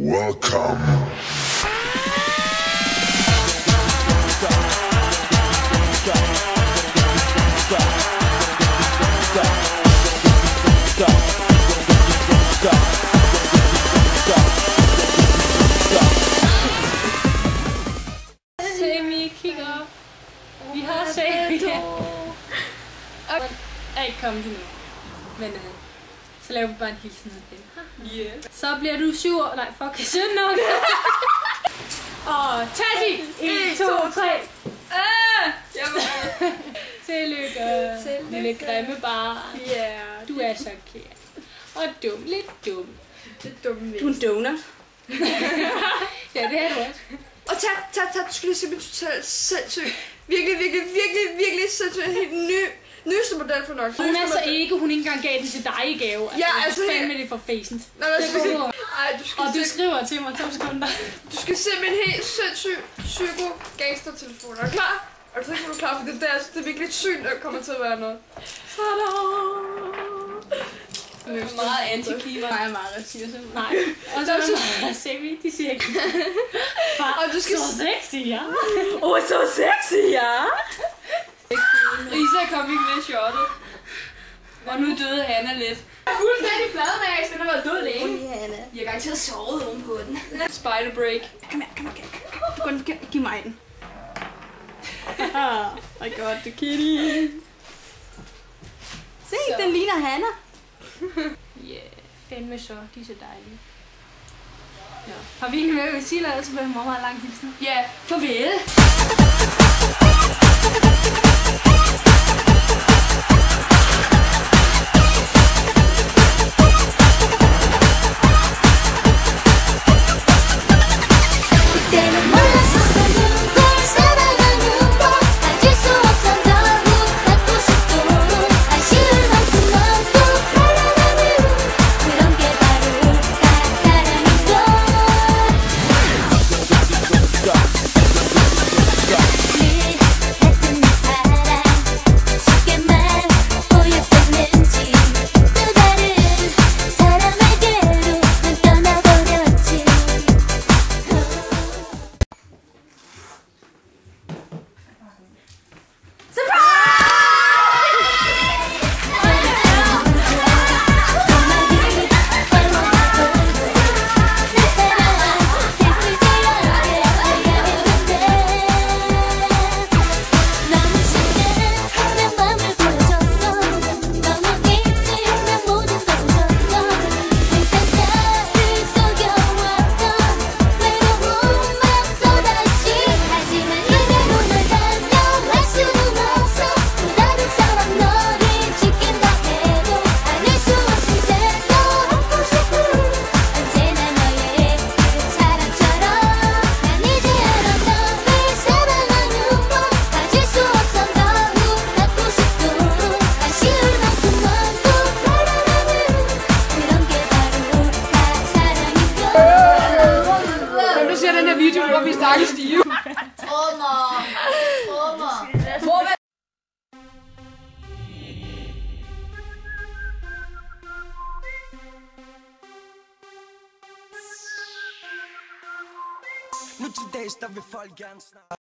Welcome. Sammy kigger op. Vi har Sammy. Okay. Er ikke kommet til nu. Men så laver vi bare en hilsen til dem. Yeah. Så bliver du 7 år. Nej, fuck, 17 år. Og Tassi! 1, 2, 3. Tillykke, lille grimme barn. Yeah. Du er så kære. Og dum, lidt dum. Det er dumt. Du er en donut. Ja, det er du også. Og tag, du skal lige se min totalt sindssyg. Virkelig sindssyg. Helt nyeste model for nok. Hun er så ikke, hun ikke engang gav den til dig i gave. Ja, altså fandme det for facent. Nej, og du skriver til mig 2 sekunder. Du skal se min helt sindssyg psyko gangster-telefon. Er du klar? Er du sikker, du er klar? For det er virkelig et syn, der kommer til at være noget. Tada! Det er meget anti-klimaer. Nej, Mara siger sådan. Nej. Og så er det Sammy, de siger ikke. Far, så sexy, ja. Så sexy, ja. Risa kom ikke med shortet. Og nu døde Hanna lidt. Fuldstændig fladmæs, den har været død længe. Jeg har garanteret sovet oven på den. Spider break. Kom her. Giv mig den. I got the kitty. Se, den ligner Hanna. Yeah, fandme så. De er så dejlige. Ja. Har vi egentlig med, at vi siger noget, så bliver det meget lang hilsen? Ja, farvel. Hvor vi snakker stive. Trommer. Nu til dags, der vil folk gerne snakke.